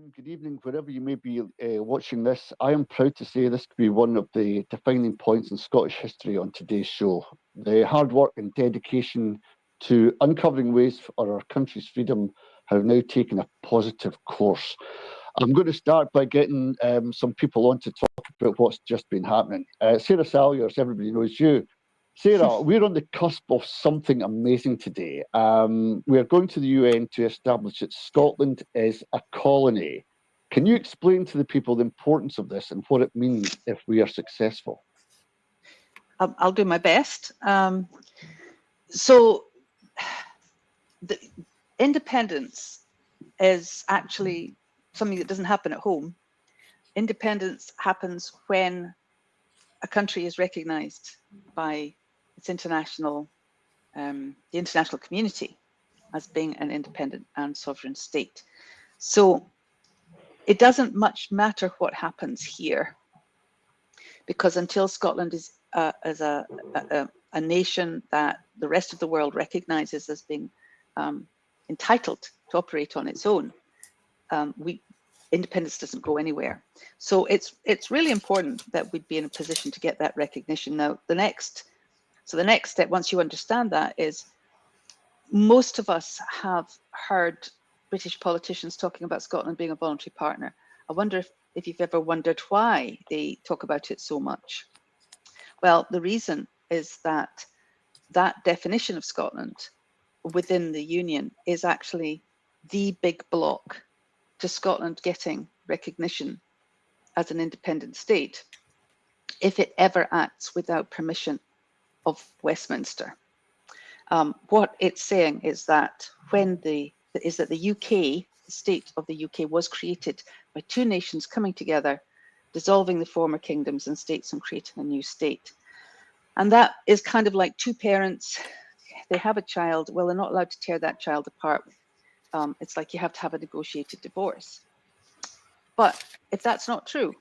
afternoon, good evening, wherever you may be watching this. I am proud to say this could be one of the defining points in Scottish history on today's show. The hard work and dedication to uncovering ways for our country's freedom have now taken a positive course. I'm going to start by getting some people on to talk about what's just been happening. Sara Salyers, everybody knows you. Sara, we're on the cusp of something amazing today. We're going to the UN to establish that Scotland is a colony. Can you explain to the people the importance of this and what it means if we are successful? I'll do my best. So the independence is actually something that doesn't happen at home. Independence happens when a country is recognized by its the international community as being an independent and sovereign state. So it doesn't much matter what happens here, because until Scotland is as a nation that the rest of the world recognizes as being entitled to operate on its own, independence doesn't go anywhere. So it's really important that we'd be in a position to get that recognition. Now, the next step, once you understand that, is most of us have heard British politicians talking about Scotland being a voluntary partner. I wonder if you've ever wondered why they talk about it so much. Well, the reason is that definition of Scotland within the Union is actually the big block to Scotland getting recognition as an independent state if it ever acts without permission of Westminster. What it's saying is that the UK, the state of the UK, was created by two nations coming together, dissolving the former kingdoms and states and creating a new state. And that is kind of like two parents, they have a child, well, they're not allowed to tear that child apart. It's like you have to have a negotiated divorce. But if that's not true,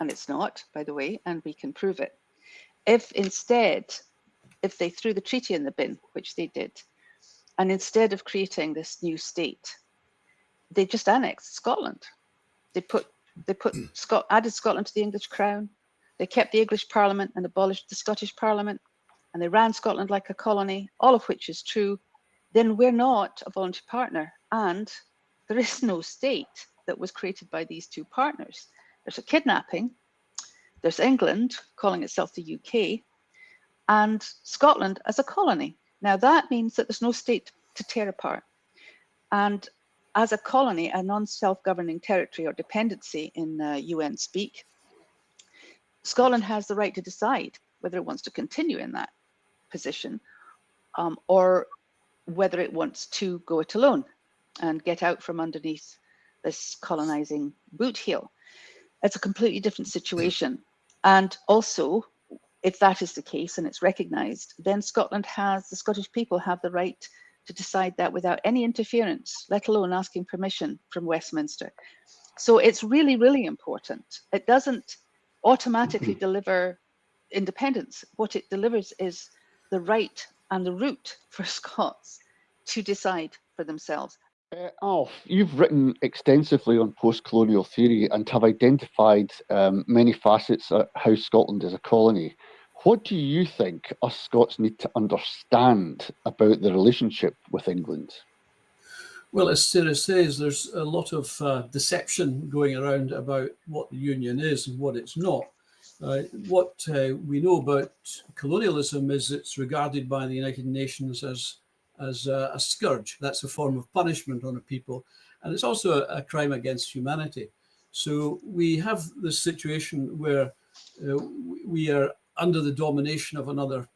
and it's not, by the way, and we can prove it, if they threw the treaty in the bin, which they did, and instead of creating this new state, they just annexed Scotland. They added Scotland to the English crown. They kept the English Parliament and abolished the Scottish Parliament, and they ran Scotland like a colony, all of which is true. Then we're not a voluntary partner, and there is no state that was created by these two partners. There's a kidnapping, there's England calling itself the UK, and Scotland as a colony. Now that means that there's no state to tear apart. And as a colony, a non-self-governing territory or dependency in UN speak, Scotland has the right to decide whether it wants to continue in that position or whether it wants to go it alone and get out from underneath this colonizing boot heel. It's a completely different situation. And also, if that is the case and it's recognized, then the Scottish people have the right to decide that without any interference, let alone asking permission from Westminster. So it's really, really important. It doesn't automatically deliver independence. What it delivers is the right and the route for Scots to decide for themselves. Alf, you've written extensively on post-colonial theory and have identified many facets of how Scotland is a colony. What do you think us Scots need to understand about the relationship with England? Well, as Sara says, there's a lot of deception going around about what the Union is and what it's not. What we know about colonialism is it's regarded by the United Nations as a scourge. That's a form of punishment on a people. And it's also a crime against humanity. So we have this situation where we are under the domination of another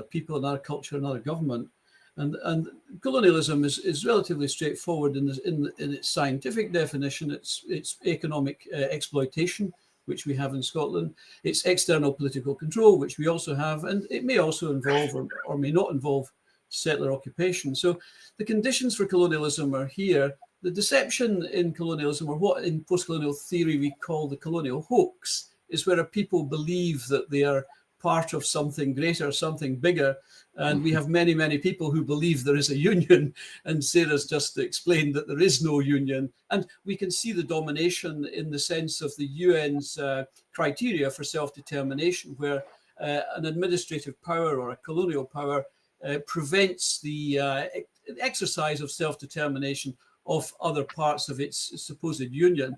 people, another culture, another government. And colonialism is relatively straightforward in its scientific definition. It's economic exploitation, which we have in Scotland. It's external political control, which we also have. And it may also involve or may not involve settler occupation. So the conditions for colonialism are here. The deception in colonialism, or what in post-colonial theory we call the colonial hoax, is where people believe that they are part of something greater, something bigger. And we have many, many people who believe there is a union. And Sarah's just explained that there is no union. And we can see the domination in the sense of the UN's criteria for self-determination, where an administrative power or a colonial power prevents the exercise of self-determination of other parts of its supposed union,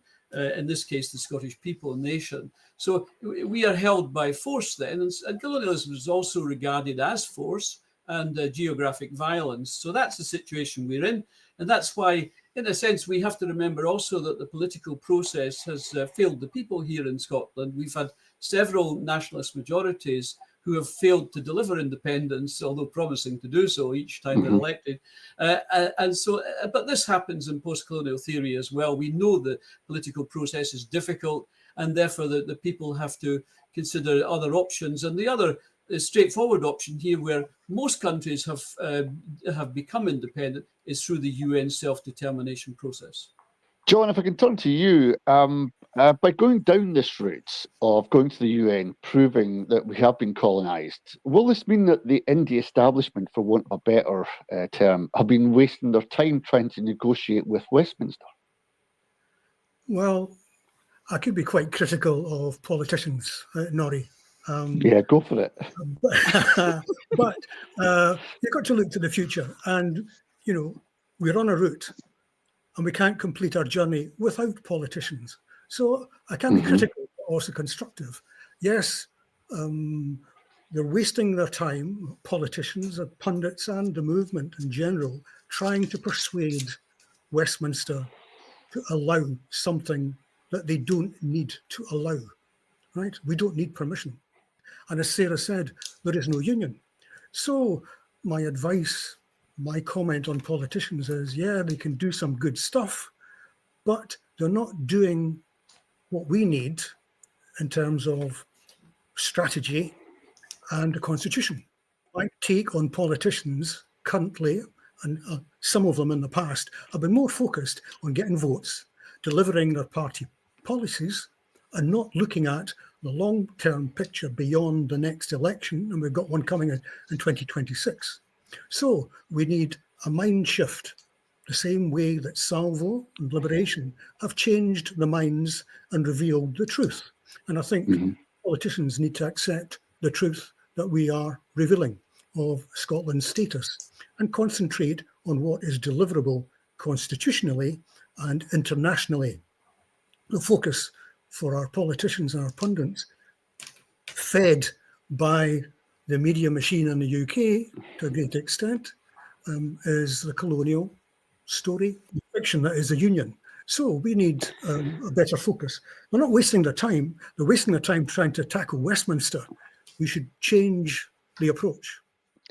in this case, the Scottish people nation. So we are held by force then, and colonialism is also regarded as force and geographic violence. So that's the situation we're in. And that's why, in a sense, we have to remember also that the political process has failed the people here in Scotland. We've had several nationalist majorities who have failed to deliver independence, although promising to do so each time they're elected. But this happens in post-colonial theory as well. We know the political process is difficult, and therefore the people have to consider other options. And the other straightforward option here, where most countries have become independent, is through the UN self-determination process. John, if I can turn to you, by going down this route of going to the UN, proving that we have been colonised, will this mean that the indie establishment, for want of a better term, have been wasting their time trying to negotiate with Westminster? Well, I could be quite critical of politicians, Norrie. Yeah, go for it. But you've got to look to the future. And, you know, we're on a route and we can't complete our journey without politicians. So I can be critical, but also constructive. Yes, they're wasting their time, politicians, pundits, and the movement in general, trying to persuade Westminster to allow something that they don't need to allow, right? We don't need permission. And as Sarah said, there is no union. So my advice, my comment on politicians is, yeah, they can do some good stuff, but they're not doing what we need in terms of strategy and a constitution. My take on politicians currently, and some of them in the past, have been more focused on getting votes, delivering their party policies, and not looking at the long-term picture beyond the next election, and we've got one coming in 2026. So we need a mind shift, the same way that Salvo and Liberation have changed the minds and revealed the truth. And I think politicians need to accept the truth that we are revealing of Scotland's status and concentrate on what is deliverable constitutionally and internationally. The focus for our politicians and our pundits, fed by the media machine in the UK to a great extent, is the colonial story, the fiction that is the union. So we need a better focus. They're not wasting their time. They're wasting their time trying to tackle Westminster. We should change the approach.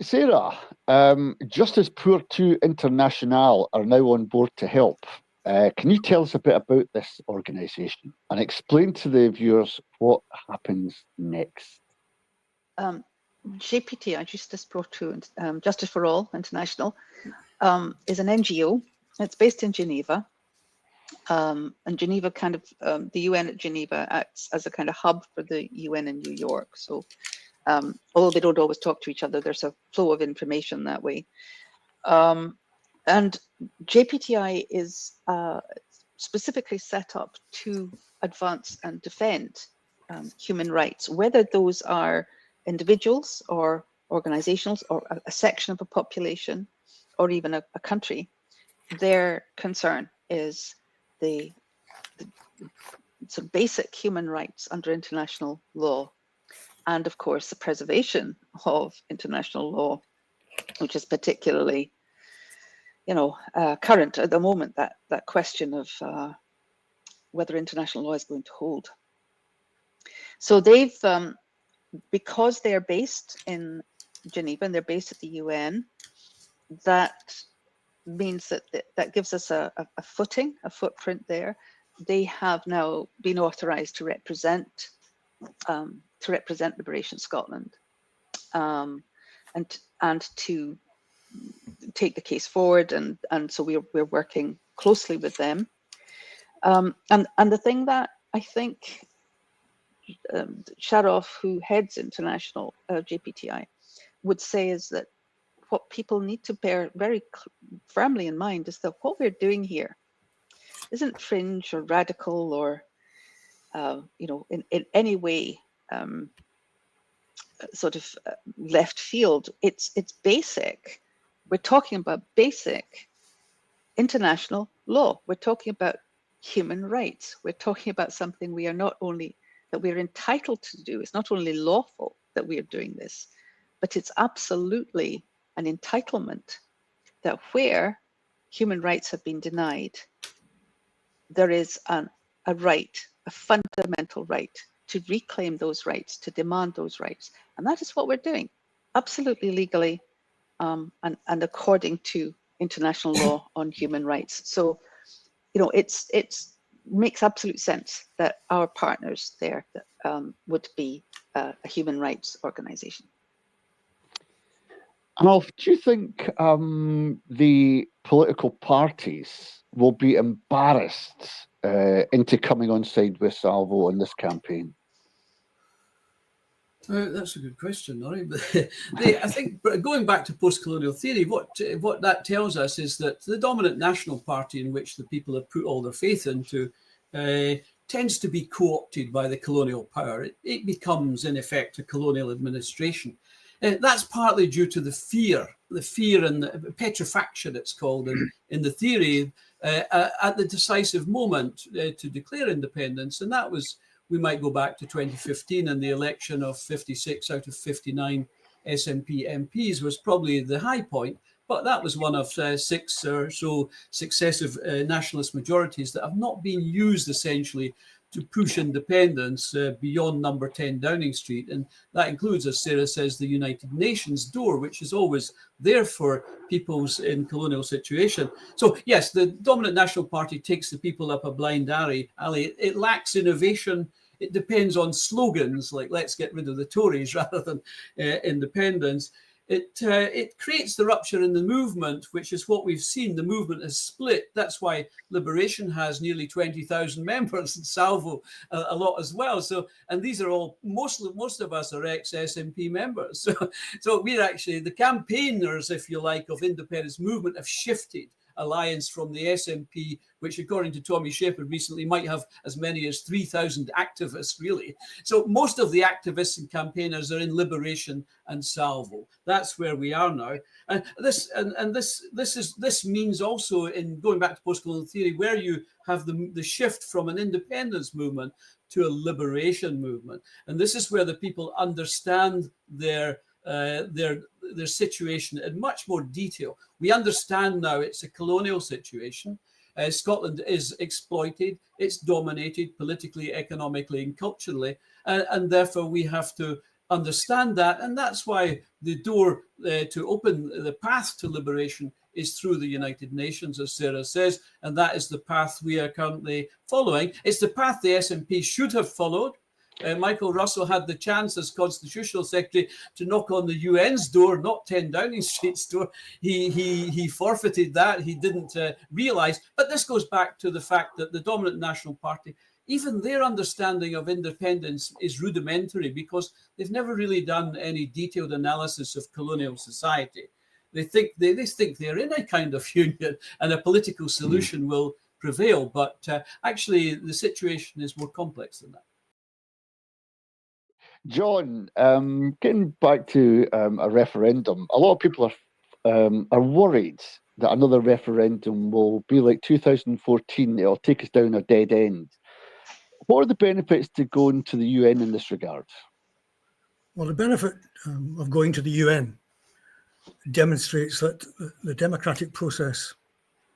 Sarah, Justice Pour Tout International are now on board to help. Can you tell us a bit about this organisation and explain to the viewers what happens next? JPTI, Justice Pour Tout, Justice for All International, is an NGO. It's based in Geneva. And Geneva the UN at Geneva acts as a kind of hub for the UN in New York. So although they don't always talk to each other, there's a flow of information that way. And JPTI is specifically set up to advance and defend human rights, whether those are individuals or organizations or a section of a population or even a country. Their concern is the sort of basic human rights under international law, and of course the preservation of international law, which is particularly, current at the moment. That question of whether international law is going to hold. So they've, because they're based in Geneva and they're based at the UN, that means that gives us a footprint there. They have now been authorised to represent Liberation Scotland, and to take the case forward, and so we're working closely with them. And the thing that I think Sharoff, who heads international JPTI, would say is that what people need to bear very firmly in mind is that what we're doing here isn't fringe or radical or, in any way sort of left field. It's basic. We're talking about basic international law. We're talking about human rights. We're talking about something we are not only that we're entitled to do. It's not only lawful that we are doing this, but it's absolutely an entitlement that where human rights have been denied, there is a right, a fundamental right to reclaim those rights, to demand those rights. And that is what we're doing, absolutely legally and according to international law on human rights. So, it's makes absolute sense that our partners there would be a human rights organization. And Alf, do you think the political parties will be embarrassed into coming on side with Salvo in this campaign? That's a good question, Norrie. I think going back to post-colonial theory, what that tells us is that the dominant national party in which the people have put all their faith into tends to be co-opted by the colonial power. It becomes, in effect, a colonial administration. That's partly due to the fear and the petrifaction, it's called in the theory, at the decisive moment to declare independence. And that was, we might go back to 2015 and the election of 56 out of 59 SNP MPs was probably the high point. But that was one of 6 or so successive nationalist majorities that have not been used essentially to push independence beyond number 10 Downing Street. And that includes, as Sara says, the United Nations door, which is always there for peoples in colonial situation. So yes, the dominant National Party takes the people up a blind alley. It lacks innovation. It depends on slogans like let's get rid of the Tories rather than independence. It creates the rupture in the movement, which is what we've seen. The movement has split. That's why Liberation has nearly 20,000 members and Salvo a lot as well. So, and these are all, most of us are ex-SNP members. So we're actually the campaigners, if you like, of independence movement have shifted alliance from the SNP, which according to Tommy Shepherd recently might have as many as 3,000 activists, really. So most of the activists and campaigners are in Liberation and Salvo. That's where we are now. And this means also, in going back to post-colonial theory, where you have the shift from an independence movement to a liberation movement. And this is where the people understand their situation in much more detail. We understand now it's a colonial situation. Scotland is exploited, it's dominated politically, economically, and culturally, and therefore we have to understand that. And that's why the door to open the path to liberation is through the United Nations, as Sara says, and that is the path we are currently following. It's the path the SNP should have followed. Michael Russell had the chance as Constitutional Secretary to knock on the UN's door, not 10 Downing Street's door. He forfeited that. He didn't realise. But this goes back to the fact that the dominant National Party, even their understanding of independence is rudimentary because they've never really done any detailed analysis of colonial society. They think they're in a kind of union and a political solution will prevail. But actually, the situation is more complex than that. John, getting back to a referendum, a lot of people are worried that another referendum will be like 2014. It'll take us down a dead end. What are the benefits to going to the UN in this regard? Well, the benefit of going to the UN demonstrates that the democratic process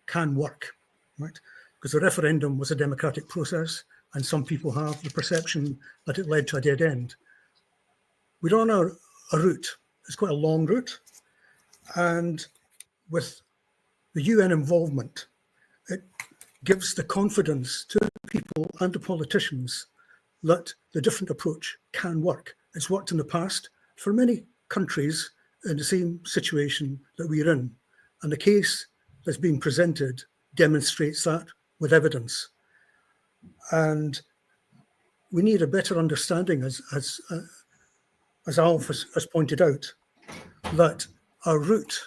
can work, right? Because the referendum was a democratic process, and some people have the perception that it led to a dead end. We're on a route. It's quite a long route. And with the UN involvement, it gives the confidence to people and to politicians that the different approach can work. It's worked in the past for many countries in the same situation that we're in. And the case that's being presented demonstrates that with evidence. And we need a better understanding, as Alf has pointed out, that our route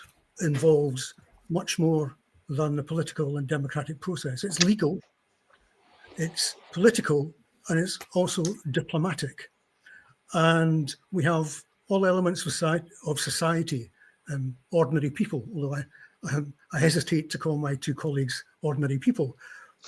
involves much more than the political and democratic process. It's legal, it's political, and it's also diplomatic. And we have all elements of society and ordinary people, although I hesitate to call my two colleagues ordinary people.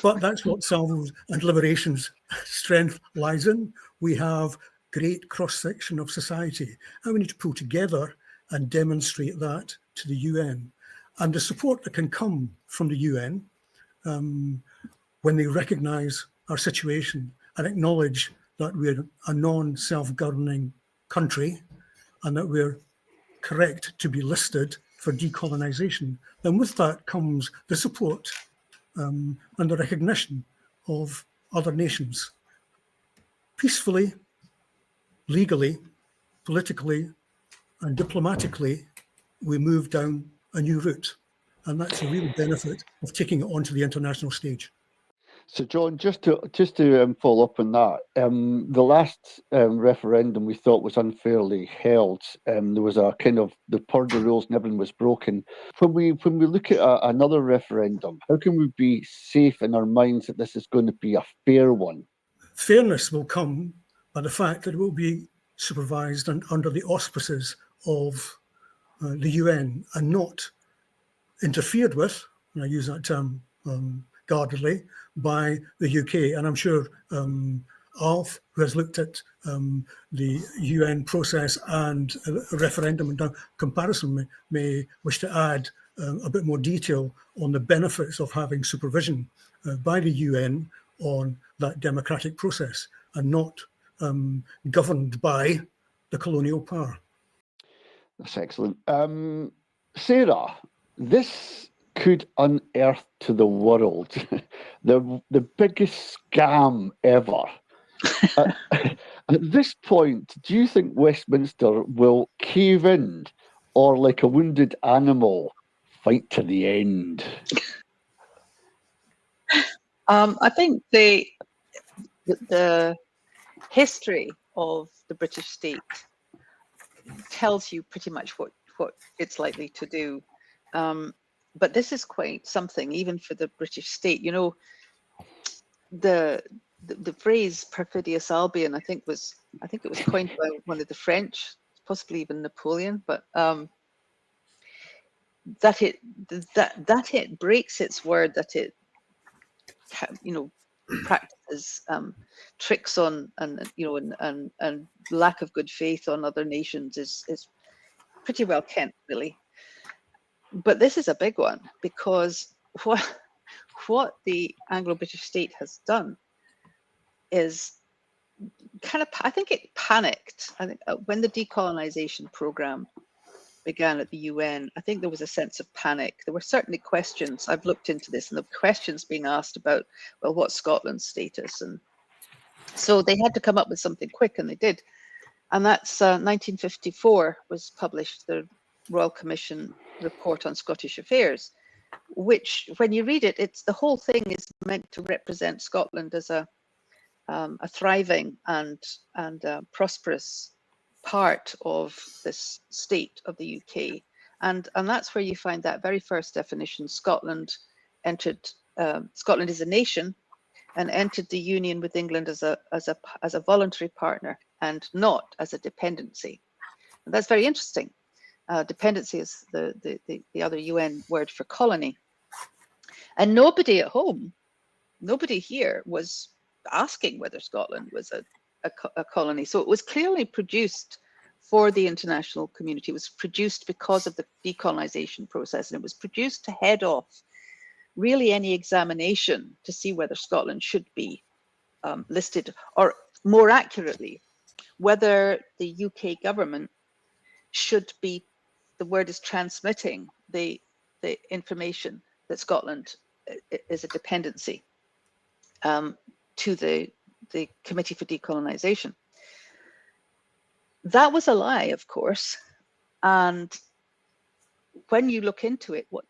But that's what Salvo's and Liberation's strength lies in. We have great cross-section of society, and we need to pull together and demonstrate that to the UN. And the support that can come from the UN when they recognise our situation and acknowledge that we're a non-self-governing country and that we're correct to be listed for decolonisation, then with that comes the support and the recognition of other nations. Peacefully, legally, politically, and diplomatically, we move down a new route. And that's a real benefit of taking it onto the international stage. So, John, just to follow up on that, the last referendum we thought was unfairly held. There was a kind of the Purdah rules and everything was broken. When we look at another referendum, how can we be safe in our minds that this is going to be a fair one? Fairness will come by the fact that it will be supervised and under the auspices of the UN and not interfered with, and I use that term guardedly, by the UK. And I'm sure Alf, who has looked at the UN process and a referendum and comparison, may wish to add a bit more detail on the benefits of having supervision by the UN on that democratic process and not governed by the colonial power. That's excellent. Sarah, this could unearth to the world the biggest scam ever. At this point, do you think Westminster will cave in or, like a wounded animal, fight to the end? I think the history of the British state tells you pretty much what it's likely to do. But this is quite something, even for the British state. You know, the phrase "perfidious Albion," I think it was coined by one of the French, possibly even Napoleon. But that it breaks its word, that it practices tricks on and lack of good faith on other nations is pretty well kent, really. But this is a big one, because what the Anglo-British state has done is kind of, I think it panicked. I think when the decolonisation programme began at the UN, I think there was a sense of panic. There were certainly questions. I've looked into this, and the questions being asked about, well, what's Scotland's status? And so they had to come up with something quick, and they did. And that's 1954 was published, the Royal Commission report on Scottish affairs, which, when you read it, it's the whole thing is meant to represent Scotland as a thriving and prosperous part of this state of the UK, and that's where you find that very first definition. Scotland is a nation and entered the union with England as a voluntary partner and not as a dependency. And that's very interesting. Dependency is the other UN word for colony. And nobody at home, nobody here was asking whether Scotland was a colony. So it was clearly produced for the international community. It was produced because of the decolonisation process, and it was produced to head off really any examination to see whether Scotland should be listed, or more accurately, whether the UK government should be, the word is transmitting the information that Scotland is a dependency to the Committee for Decolonisation. That was a lie, of course. And when you look into it, what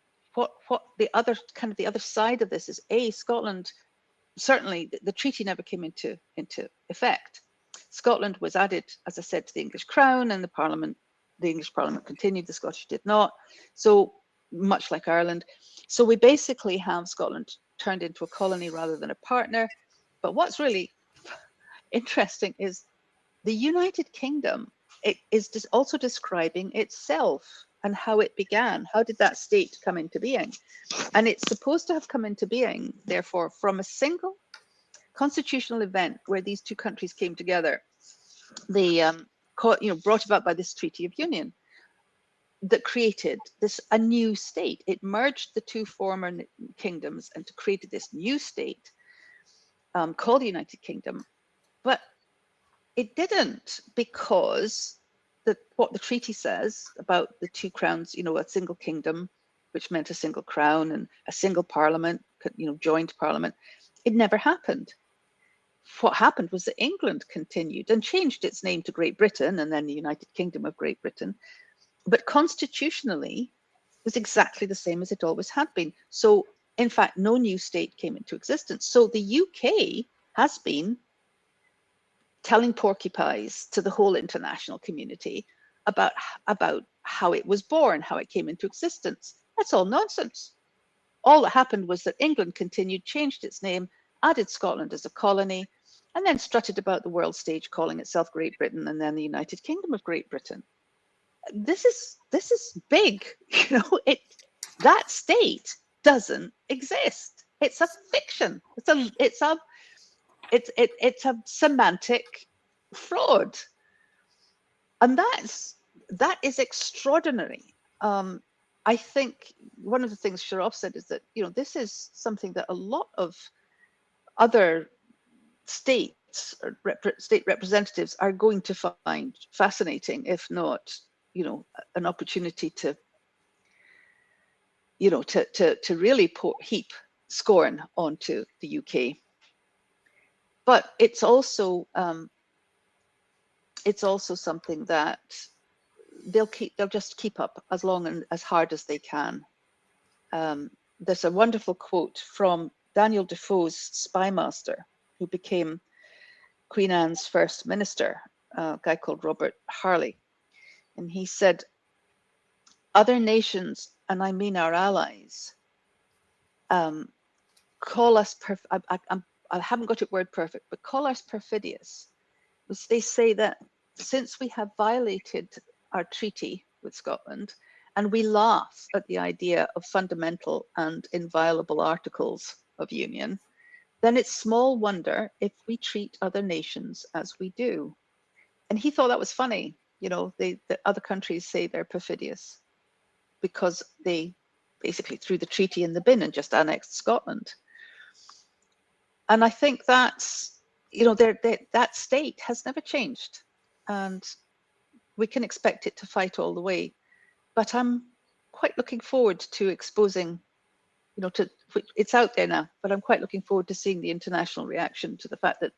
the other side of this is, Scotland certainly the treaty never came into effect. Scotland was added, as I said, to the English crown, and the English Parliament continued, the Scottish did not. So much like Ireland. So we basically have Scotland turned into a colony rather than a partner. But what's really interesting is the United Kingdom, it is also describing itself and how it began. How did that state come into being? And it's supposed to have come into being, therefore, from a single constitutional event where these two countries came together. They brought about by this Treaty of Union that created a new state. It merged the two former kingdoms and created this new state called the United Kingdom. But it didn't, because what the treaty says about the two crowns, a single kingdom, which meant a single crown, and a single parliament, joined parliament, it never happened. What happened was that England continued and changed its name to Great Britain and then the United Kingdom of Great Britain. But constitutionally, it was exactly the same as it always had been. So, in fact, no new state came into existence. So the UK has been telling porcupines to the whole international community about how it was born, how it came into existence. That's all nonsense. All that happened was that England continued, changed its name, added Scotland as a colony, and then strutted about the world stage calling itself Great Britain and then the United Kingdom of Great Britain. This is big, that state doesn't exist. It's a fiction. It's a semantic fraud, and that is extraordinary. I think one of the things Sharaf said is that this is something that a lot of other states or state representatives are going to find fascinating, if not an opportunity to really heap scorn onto the UK. But it's also something that they'll just keep up as long and as hard as they can. There's a wonderful quote from Daniel Defoe's spy master, who became Queen Anne's first minister, a guy called Robert Harley. And he said, other nations, and I mean our allies, call us, I haven't got it word perfect, but call us perfidious. They say that since we have violated our treaty with Scotland, and we laugh at the idea of fundamental and inviolable articles of union, then it's small wonder if we treat other nations as we do. And he thought that was funny. The other countries say they're perfidious because they basically threw the treaty in the bin and just annexed Scotland. And I think that's, that state has never changed, and we can expect it to fight all the way. But I'm quite looking forward to exposing, it's out there now, but I'm quite looking forward to seeing the international reaction to the fact that,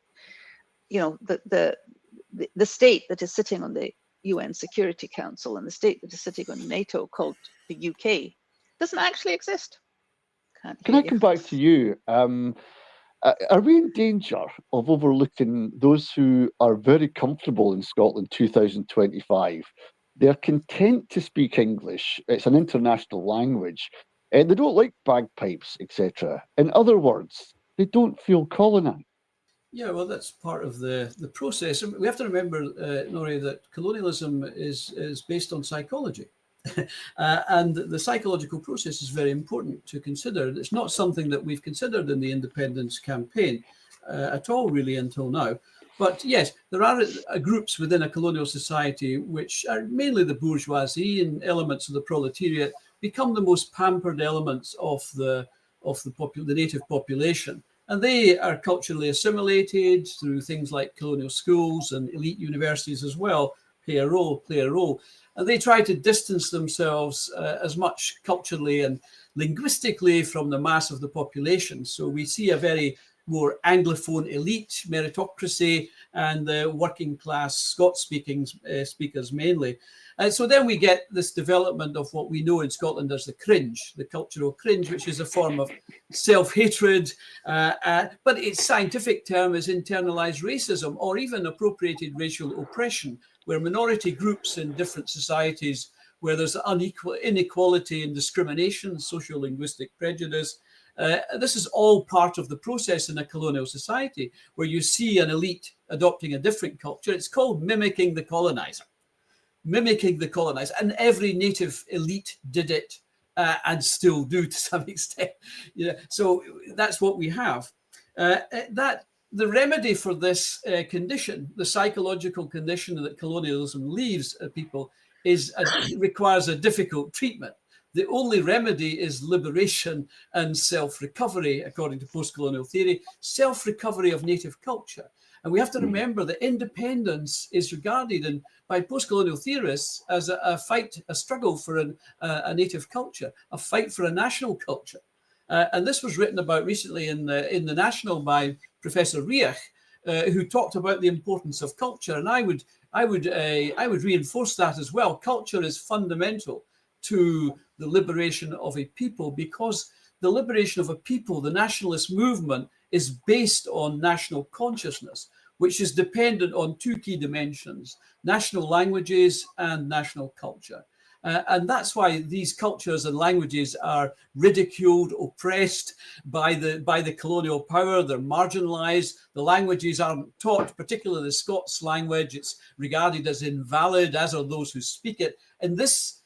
the state that is sitting on the UN Security Council and the state that is sitting on NATO, called the UK, doesn't actually exist. Can I come back to you? Are we in danger of overlooking those who are very comfortable in Scotland 2025? They're content to speak English. It's an international language. They don't like bagpipes, etc. In other words, they don't feel colonised. Yeah, well, that's part of the process. And we have to remember, Norrie, that colonialism is based on psychology. And the psychological process is very important to consider. It's not something that we've considered in the independence campaign at all, really, until now. But yes, there are groups within a colonial society which are mainly the bourgeoisie and elements of the proletariat become the most pampered elements of the native population. And they are culturally assimilated through things like colonial schools, and elite universities as well play a role. And they try to distance themselves as much culturally and linguistically from the mass of the population. So we see a very more Anglophone elite, meritocracy, and the working class Scots-speaking speakers mainly. So then we get this development of what we know in Scotland as the cringe, the cultural cringe, which is a form of self-hatred, but its scientific term is internalized racism, or even appropriated racial oppression, where minority groups in different societies, where there's inequality and discrimination, socio-linguistic prejudice. This is all part of the process in a colonial society, where you see an elite adopting a different culture. It's called mimicking the colonizer. Mimicking the colonizer, and every native elite did it and still do to some extent. So that's what we have. That the remedy for this condition, the psychological condition that colonialism leaves people, requires a difficult treatment. The only remedy is liberation and self-recovery, according to post-colonial theory, self-recovery of native culture. And we have to remember that independence is regarded by post-colonial theorists as a struggle for a native culture, a fight for a national culture. And this was written about recently in the National by Professor Riach, who talked about the importance of culture. And I would reinforce that as well. Culture is fundamental to the liberation of a people, because the liberation of a people, the nationalist movement, is based on national consciousness, which is dependent on two key dimensions: national languages and national culture. And that's why these cultures and languages are ridiculed, oppressed by the colonial power. They're marginalized. The languages aren't taught, particularly the Scots language. It's regarded as invalid, as are those who speak it. And this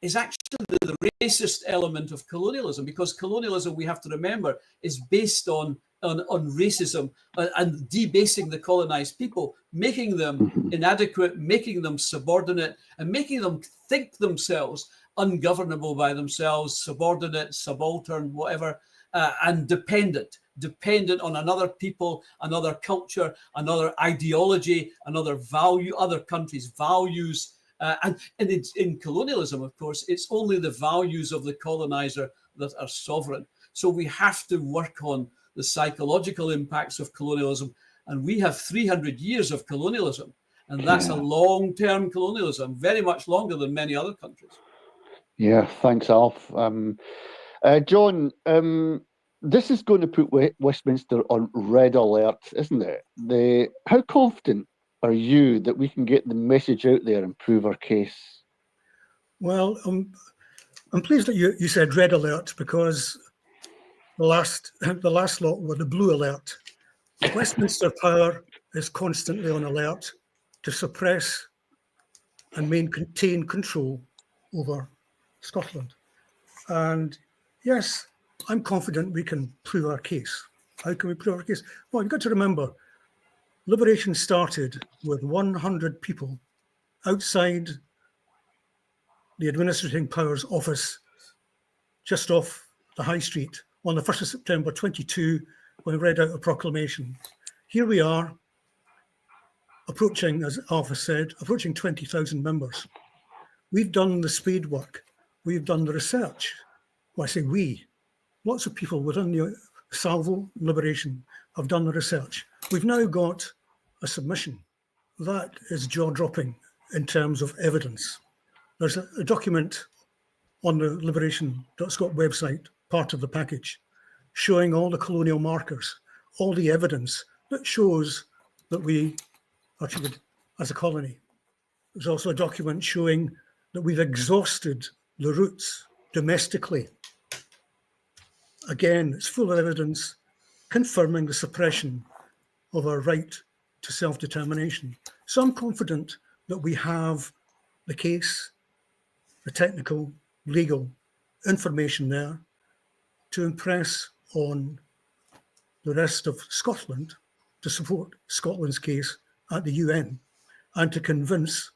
is actually the racist element of colonialism, because colonialism, we have to remember, is based on racism and debasing the colonized people, making them inadequate, making them subordinate, and making them think themselves ungovernable by themselves, subordinate, subaltern, whatever, and dependent on another people, another culture, another ideology, another value, other countries' values. And in colonialism, of course, it's only the values of the colonizer that are sovereign. So we have to work on the psychological impacts of colonialism. And we have 300 years of colonialism. And that's a long-term colonialism, very much longer than many other countries. Yeah, thanks, Alf. John, this is going to put Westminster on red alert, isn't it? How confident are you that we can get the message out there and prove our case? Well, I'm pleased that you said red alert, because the last lot were the blue alert. Westminster Power is constantly on alert to suppress and maintain control over Scotland. And yes, I'm confident we can prove our case. How can we prove our case? Well, you've got to remember, liberation started with 100 people outside the Administrating Powers Office just off the High Street on the 1st of September 22, when we read out a proclamation. Here we are, approaching, as Alf said, approaching 20,000 members. We've done the spade work. We've done the research. Well, I say we. Lots of people within the Salvo Liberation have done the research. We've now got a submission. That is jaw-dropping in terms of evidence. There's a document on the liberation.scot website, part of the package, showing all the colonial markers, all the evidence that shows that we are treated as a colony. There's also a document showing that we've exhausted the routes domestically. Again, it's full of evidence confirming the suppression of our right to self-determination. So I'm confident that we have the case, the technical, legal information there to impress on the rest of Scotland to support Scotland's case at the UN, and to convince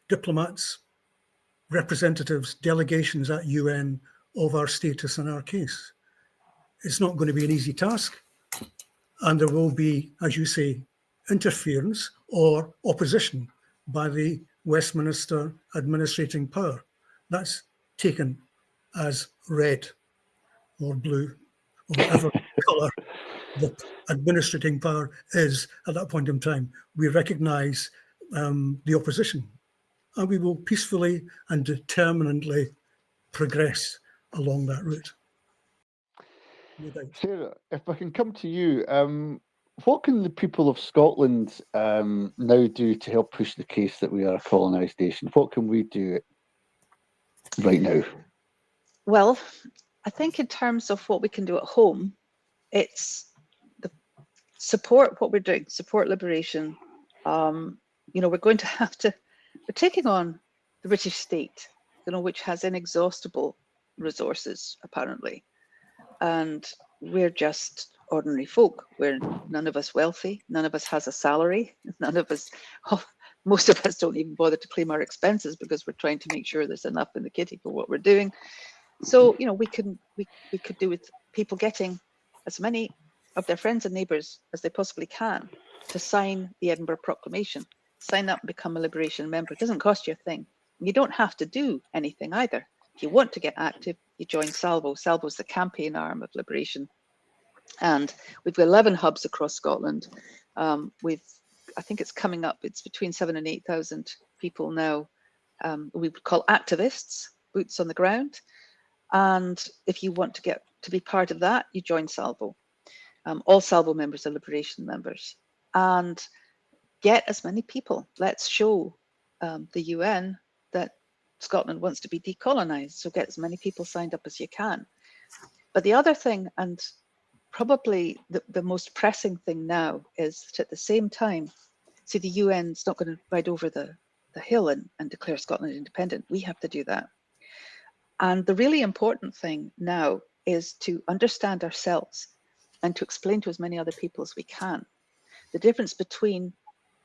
diplomats, representatives, delegations at UN of our status and our case. It's not going to be an easy task, and there will be, as you say, interference or opposition by the Westminster administrating power. That's taken as red or blue or whatever colour the administrating power is at that point in time. We recognise the opposition, and we will peacefully and determinedly progress along that route. No doubt. Sarah, if I can come to you, what can the people of Scotland now do to help push the case that we are a colonised nation? What can we do right now? Well, I think in terms of what we can do at home, it's support what we're doing, support liberation. We're going to we're taking on the British state, which has inexhaustible resources, apparently. And we're just ordinary folk. We're none of us wealthy, none of us has a salary, none of us, most of us don't even bother to claim our expenses because we're trying to make sure there's enough in the kitty for what we're doing. So, we could do with people getting as many of their friends and neighbours as they possibly can to sign the Edinburgh Proclamation, sign up and become a Liberation member. It doesn't cost you a thing. You don't have to do anything either. If you want to get active, you join Salvo. Salvo is the campaign arm of Liberation. And we've got 11 hubs across Scotland. I think it's coming up, it's between 7,000 and 8,000 people now. We would call activists, boots on the ground. And if you want to be part of that, you join Salvo. All Salvo members are Liberation members. And get as many people. Let's show the UN that Scotland wants to be decolonised. So get as many people signed up as you can. But the other thing, and probably the most pressing thing now, is that at the same time, see, the UN's not going to ride over the hill and declare Scotland independent. We have to do that. And the really important thing now is to understand ourselves and to explain to as many other people as we can the difference between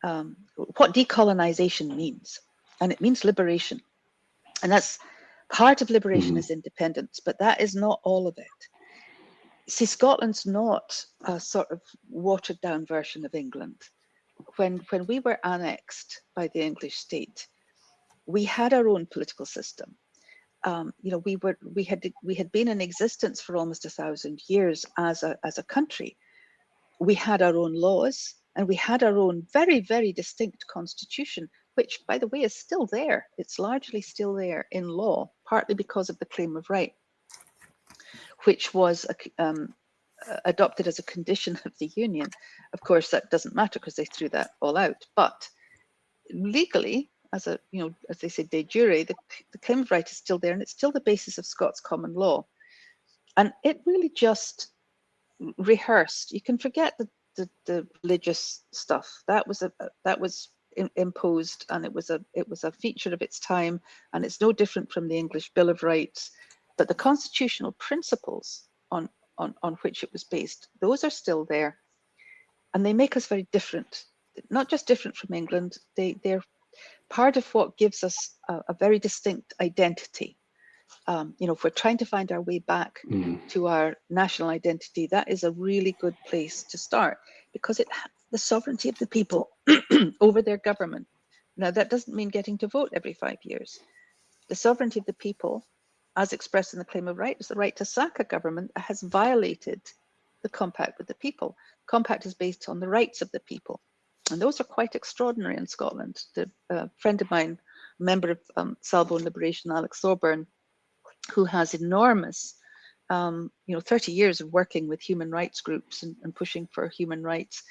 what decolonisation means. And it means liberation. And that's part of liberation is independence, but that is not all of it. See, Scotland's not a sort of watered down version of England. When we were annexed by the English state, we had our own political system. We had been in existence for almost 1,000 years as a country. We had our own laws, and we had our own very, very distinct constitution, which, by the way, is still there. It's largely still there in law, partly because of the claim of right, which was adopted as a condition of the Union. Of course, that doesn't matter because they threw that all out. But legally, as they say, de jure, the claim of right is still there, and it's still the basis of Scots common law. And it really just rehearsed. You can forget the religious stuff. That was imposed, and it was a feature of its time, and it's no different from the English Bill of Rights. But the constitutional principles on which it was based, those are still there, and they make us very different. Not just different from England, they're part of what gives us a very distinct identity. If we're trying to find our way back to our national identity, that is a really good place to start, because the sovereignty of the people over their government. Now, that doesn't mean getting to vote every 5 years. The sovereignty of the people, as expressed in the claim of right, is the right to sack a government that has violated the compact with the people. Compact is based on the rights of the people. And those are quite extraordinary in Scotland. A friend of mine, a member of Salvo and Liberation, Alex Thorburn, who has enormous, 30 years of working with human rights groups and pushing for human rights,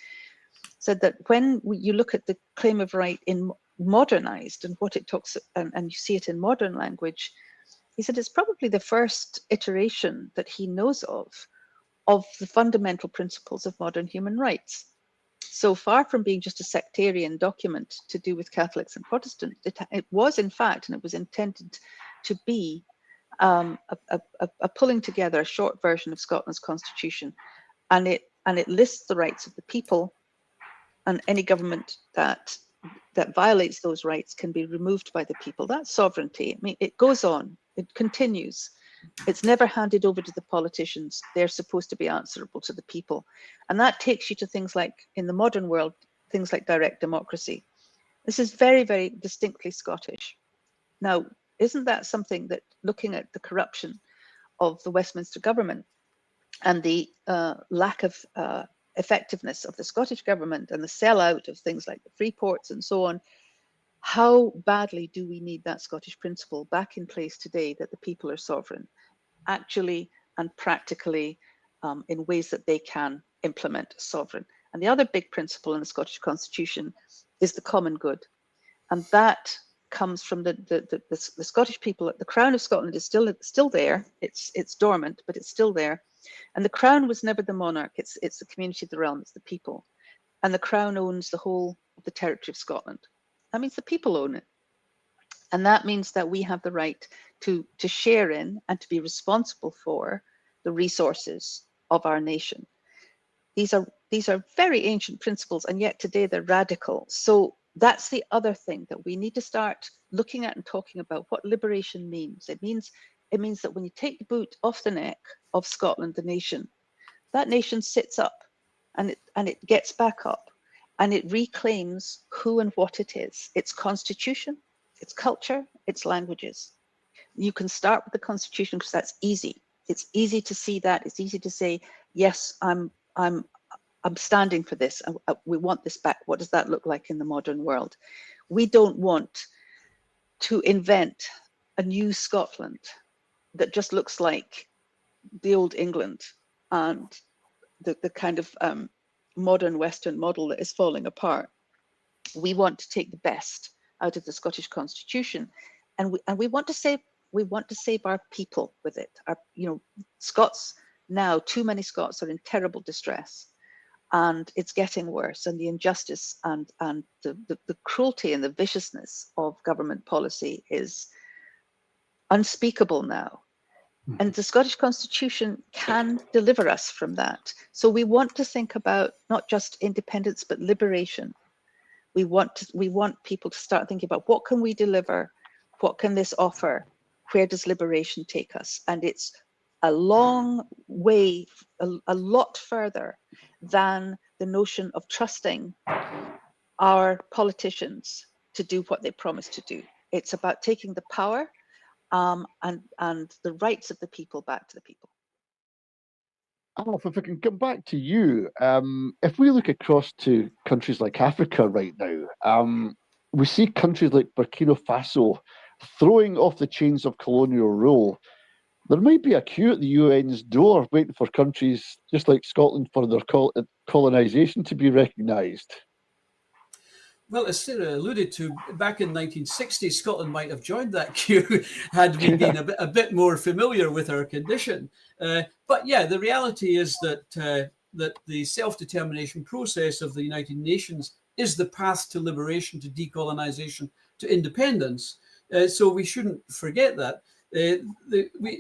said that when you look at the claim of right in modernized and what it talks, and you see it in modern language, he said it's probably the first iteration that he knows of the fundamental principles of modern human rights. So far from being just a sectarian document to do with Catholics and Protestants, it was in fact, and it was intended to be a pulling together a short version of Scotland's constitution, and it lists the rights of the people, and any government that violates those rights can be removed by the people. That's sovereignty. I mean, it goes on, it continues. It's never handed over to the politicians. They're supposed to be answerable to the people. And that takes you to things like, in the modern world, things like direct democracy. This is very, very distinctly Scottish. Now, isn't that something that, looking at the corruption of the Westminster government, and the lack of effectiveness of the Scottish government and the sellout of things like the free ports and so on, how badly do we need that Scottish principle back in place today, that the people are sovereign, actually and practically, in ways that they can implement sovereign. And the other big principle in the Scottish Constitution is the common good. And that comes from the Scottish people. The Crown of Scotland is still there. It's dormant, but it's still there. And the Crown was never the monarch. It's the community of the realm. It's the people. And the Crown owns the whole of the territory of Scotland. That means the people own it. And that means that we have the right to share in and to be responsible for the resources of our nation. These are very ancient principles, and yet today they're radical. So that's the other thing that we need to start looking at and talking about, what liberation means. It means that when you take the boot off the neck of Scotland, the nation, that nation sits up and it gets back up and it reclaims who and what it is, its constitution, its culture, its languages. You can start with the constitution because that's easy. It's easy to see that. It's easy to say, yes, I'm standing for this. We want this back. What does that look like in the modern world? We don't want to invent a new Scotland that just looks like the old England and the kind of modern Western model that is falling apart. We want to take the best out of the Scottish Constitution, and we want to save our people with it. Scots now, too many Scots are in terrible distress, and it's getting worse. And the injustice and the cruelty and the viciousness of government policy is unspeakable now. And the Scottish Constitution can deliver us from that. So we want to think about not just independence, but liberation. We want people to start thinking about, what can we deliver? What can this offer? Where does liberation take us? And it's a long way, a lot further than the notion of trusting our politicians to do what they promise to do. It's about taking the power and the rights of the people back to the people. Alf, if I can come back to you, if we look across to countries like Africa right now, we see countries like Burkina Faso throwing off the chains of colonial rule. There might be a queue at the UN's door waiting for countries just like Scotland for their colonisation to be recognised. Well, as Sara alluded to, back in 1960, Scotland might have joined that queue had we been a bit more familiar with our condition. But yeah, the reality is that the self-determination process of the United Nations is the path to liberation, to decolonisation, to independence. So we shouldn't forget that.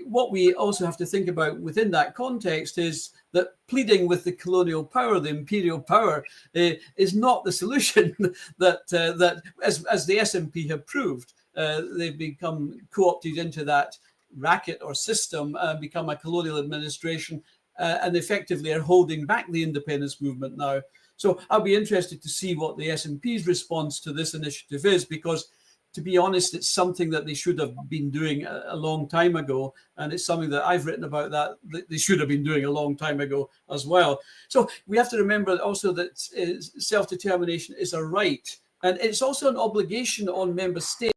What we also have to think about within that context is that pleading with the colonial power, the imperial power, is not the solution. that as the SNP have proved, they've become co-opted into that racket or system, become a colonial administration, and effectively are holding back the independence movement now. So I'll be interested to see what the SNP's response to this initiative is, because to be honest, it's something that they should have been doing a long time ago. And it's something that I've written about that they should have been doing a long time ago as well. So we have to remember also that self-determination is a right. And it's also an obligation on member states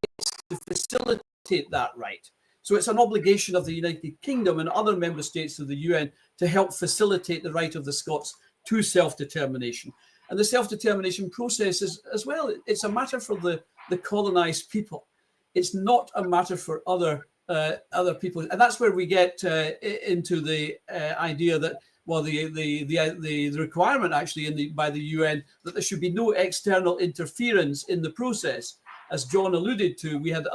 to facilitate that right. So it's an obligation of the United Kingdom and other member states of the UN to help facilitate the right of the Scots to self-determination. And the self-determination process is, as well, it's a matter for the colonized people. It's not a matter for other people. And that's where we get into the idea that, well, the requirement actually by the UN that there should be no external interference in the process. As John alluded to, we had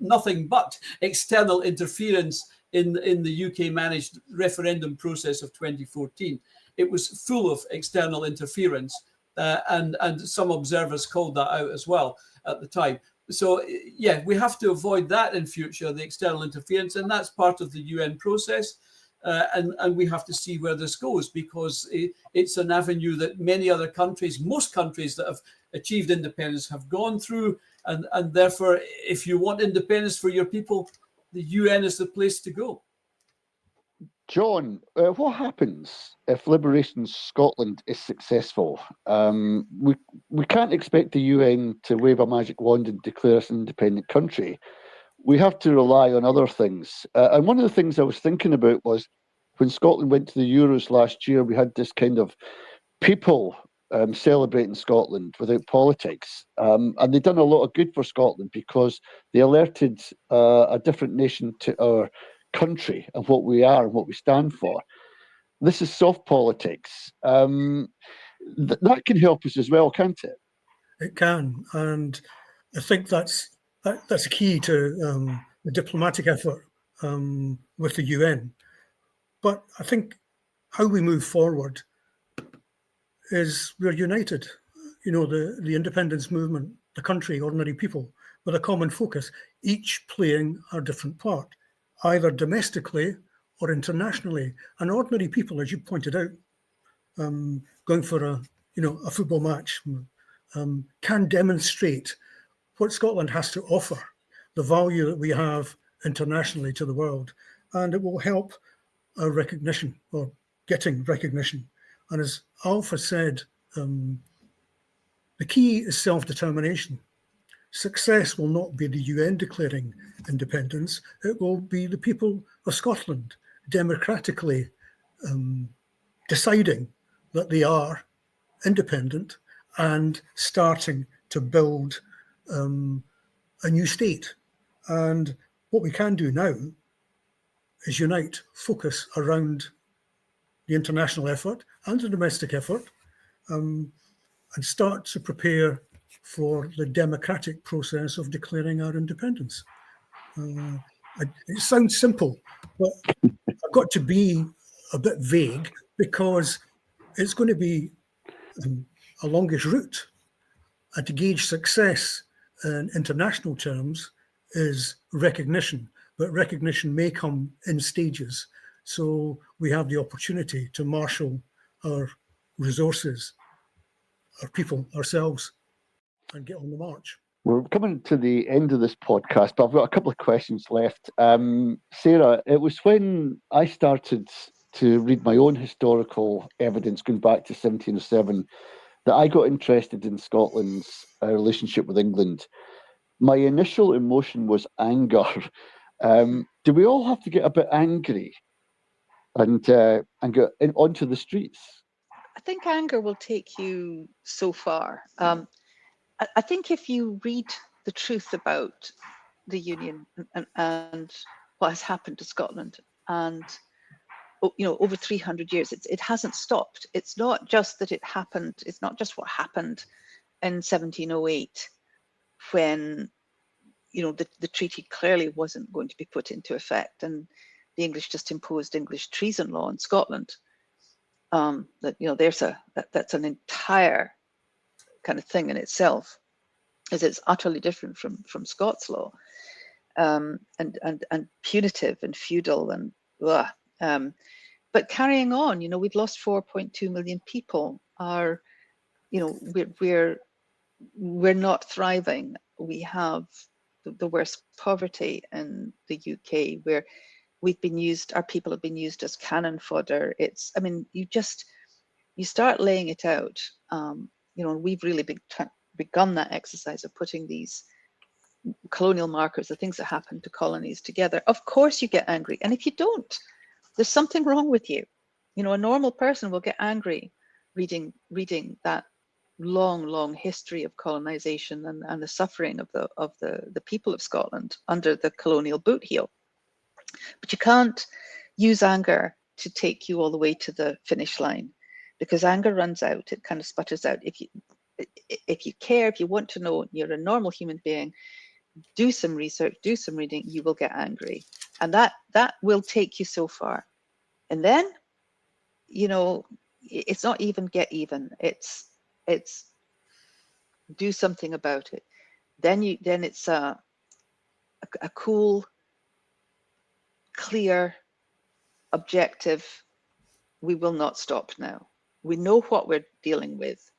nothing but external interference in the UK managed referendum process of 2014. It was full of external interference, and some observers called that out as well at the time. So yeah, we have to avoid that in future, the external interference, and that's part of the UN process. And we have to see where this goes, because it's an avenue that many other countries, most countries that have achieved independence have gone through, and therefore, if you want independence for your people, the UN is the place to go. John, what happens if Liberation Scotland is successful? We can't expect the UN to wave a magic wand and declare us an independent country. We have to rely on other things. And one of the things I was thinking about was when Scotland went to the Euros last year, we had this kind of people celebrating Scotland without politics. And they've done a lot of good for Scotland because they alerted a different nation to our country and what we are and what we stand for. This is soft politics. That can help us as well, can't it? It can, and I think that's key to the diplomatic effort with the UN. But I think how we move forward is we're united. You know, the independence movement, the country, ordinary people, with a common focus, each playing a different part, either domestically or internationally. And ordinary people, as you pointed out, going for a football match, can demonstrate what Scotland has to offer, the value that we have internationally to the world, and it will help our recognition or getting recognition. And as Alf has said, the key is self-determination. Success will not be the UN declaring independence, it will be the people of Scotland democratically deciding that they are independent and starting to build a new state. And what we can do now is unite, focus around the international effort and the domestic effort, and start to prepare for the democratic process of declaring our independence. It sounds simple, but I've got to be a bit vague because it's going to be a longish route. And to gauge success in international terms is recognition, but recognition may come in stages. So we have the opportunity to marshal our resources, our people, ourselves, and get on the march. We're coming to the end of this podcast, but I've got a couple of questions left. Sarah, it was when I started to read my own historical evidence going back to 1707 that I got interested in Scotland's relationship with England. My initial emotion was anger. Do we all have to get a bit angry and get onto the streets? I think anger will take you so far. I think if you read the truth about the Union and what has happened to Scotland, and over 300 years, it hasn't stopped. It's not just that it happened. It's not just what happened in 1708 when the treaty clearly wasn't going to be put into effect, and the English just imposed English treason law in Scotland. That's an entire kind of thing in itself, as it's utterly different from Scots law, and punitive and feudal and blah. But carrying on, we've lost 4.2 million people. We're not thriving. We have the worst poverty in the UK, where our people have been used as cannon fodder. You start laying it out. We've really begun that exercise of putting these colonial markers, the things that happened to colonies, together. Of course you get angry. And if you don't, there's something wrong with you. A normal person will get angry reading that long history of colonization and the suffering of the people of Scotland under the colonial boot heel. But you can't use anger to take you all the way to the finish line, because anger runs out. It kind of sputters out. If you care, if you want to know, you're a normal human being, do some research, do some reading, you will get angry. And that will take you so far. And then, it's not even get even. It's do something about it. Then it's a cool, clear, objective. We will not stop now. We know what we're dealing with,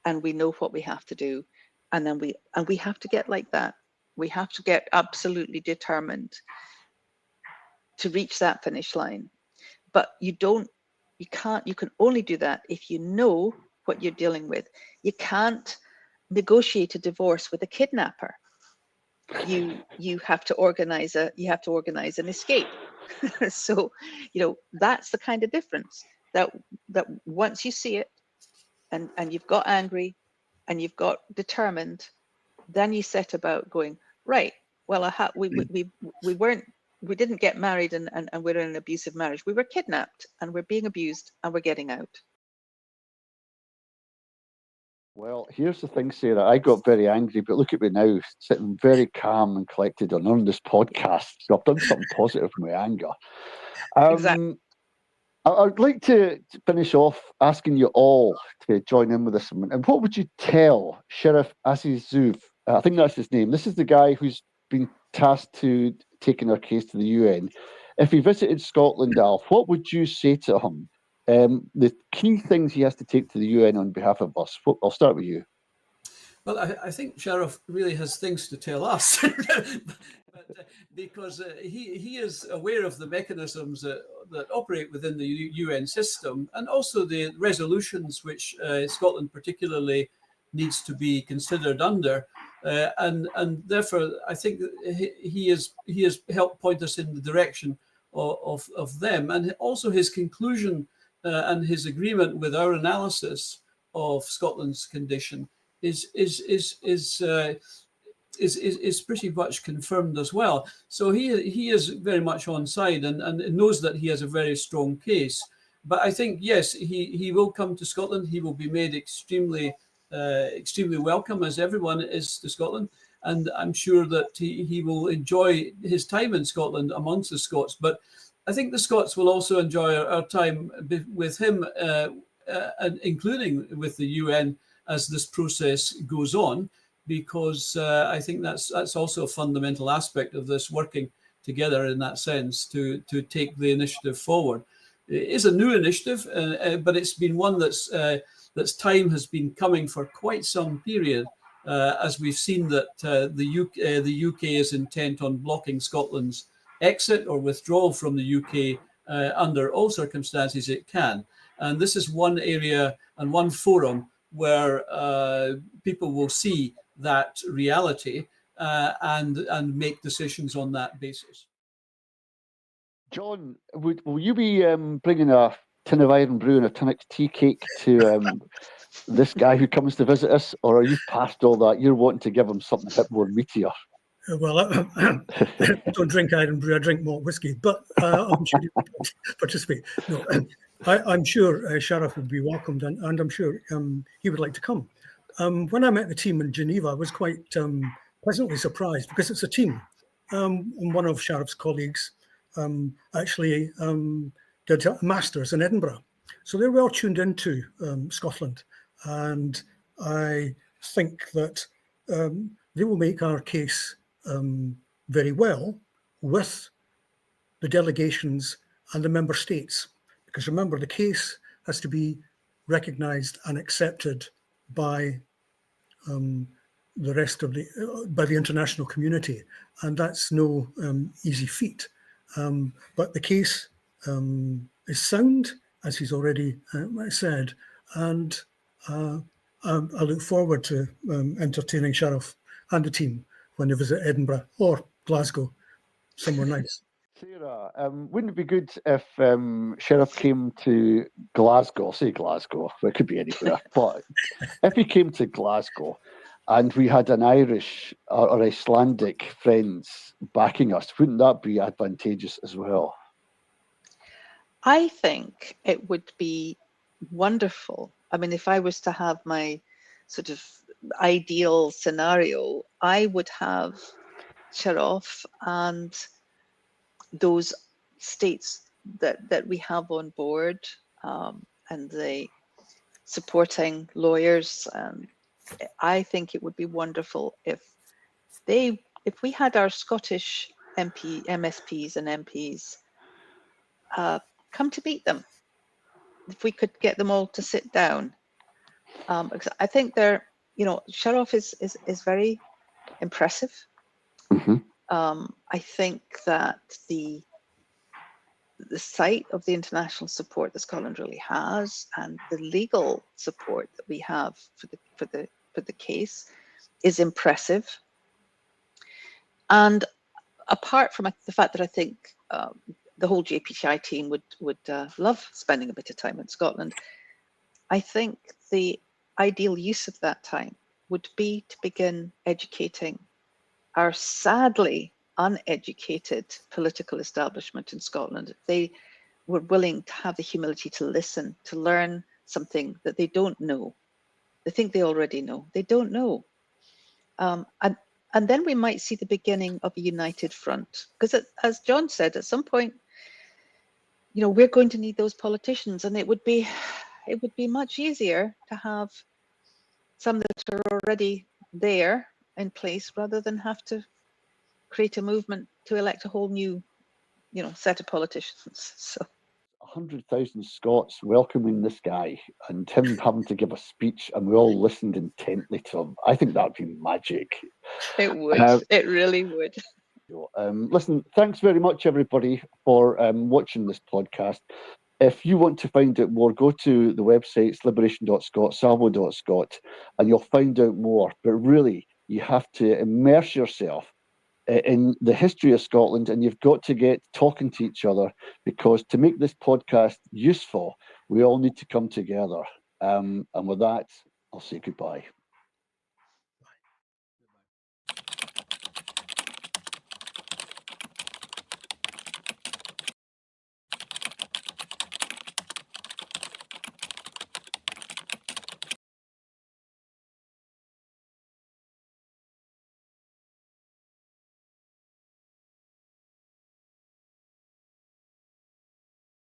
and we know what we have to do, and then we have to get like that. We have to get absolutely determined to reach that finish line. but you can't, you can only do that if you know what you're dealing with. You can't negotiate a divorce with a kidnapper. You have to organize an escape. So, that's the kind of difference, that once you see it and you've got angry and you've got determined, then you set about going, right, well, we didn't get married and we're in an abusive marriage. We were kidnapped and we're being abused and we're getting out. Well, here's the thing, Sarah. I got very angry, but look at me now, sitting very calm and collected on this podcast. So I've done something positive with my anger. Exactly. I'd like to finish off asking you all to join in with this. And what would you tell Sheriff Azizov? I think that's his name. This is the guy who's been tasked to taking our case to the UN. If he visited Scotland, Alf, what would you say to him? The key things he has to take to the UN on behalf of us. I'll start with you. Well, I think Sheriff really has things to tell us, because he is aware of the mechanisms that operate within the UN system, and also the resolutions which Scotland particularly needs to be considered under, and therefore I think he has helped point us in the direction of them, and also his conclusion and his agreement with our analysis of Scotland's condition is pretty much confirmed as well. So he is very much on side and knows that he has a very strong case. But I think, yes, he will come to Scotland. He will be made extremely welcome, as everyone is to Scotland. And I'm sure that he will enjoy his time in Scotland amongst the Scots. But I think the Scots will also enjoy our time with him, including with the UN, as this process goes on, because I think that's also a fundamental aspect of this, working together in that sense to take the initiative forward. It is a new initiative, but it's been one that's time has been coming for quite some period, as we've seen that the UK is intent on blocking Scotland's exit or withdrawal from the UK under all circumstances it can. And this is one area and one forum where people will see that reality and make decisions on that basis. John, will you be bringing a tin of iron brew and a tonic tea cake to this guy who comes to visit us, or are you past all that? You're wanting to give him something a bit more meatier. Well, I don't drink iron brew, I drink malt whiskey, but I'm sure you participate. No, I'm sure Sheriff would be welcomed, and I'm sure he would like to come. When I met the team in Geneva, I was quite pleasantly surprised, because it's a team. And one of Sheriff's colleagues actually did a master's in Edinburgh. So they're well tuned into Scotland. And I think that they will make our case very well with the delegations and the member states. Because remember, the case has to be recognised and accepted by the rest of by the international community, and that's no easy feat. But the case is sound, as he's already said, and I look forward to entertaining Sheriff and the team when they visit Edinburgh or Glasgow, somewhere nice. Sarah, wouldn't it be good if Sheriff came to Glasgow? I'll say Glasgow, but it could be anywhere. But if he came to Glasgow and we had an Irish or Icelandic friends backing us, wouldn't that be advantageous as well? I think it would be wonderful. I mean, if I was to have my sort of ideal scenario, I would have Sheriff and those states that we have on board, and the supporting lawyers. I think it would be wonderful if we had our Scottish MSPs and MPs come to meet them. If we could get them all to sit down, because I think they're, Sheriff is very impressive. Mm-hmm. I think that the the sight of the international support that Scotland really has, and the legal support that we have for the case, is impressive. And apart from the fact that I think the whole JPTI team would love spending a bit of time in Scotland, I think the ideal use of that time would be to begin educating our sadly uneducated political establishment in Scotland. They were willing to have the humility to listen, to learn something that they don't know. They think they already know. They don't know. And then we might see the beginning of a united front. Because as John said, at some point, you know, we're going to need those politicians, and it would be much easier to have some that are already there in place rather than have to create a movement to elect a whole new, you know, set of politicians. So 100,000 Scots welcoming this guy and him having to give a speech, and we all listened intently to him. I think that'd be magic. it would. It really would. Listen, thanks very much, everybody, for watching this podcast. If you want to find out more, go to the websites liberation.scot, salvo.scot, and you'll find out more. But really, you have to immerse yourself in the history of Scotland, and you've got to get talking to each other, because to make this podcast useful, we all need to come together. And with that, I'll say goodbye.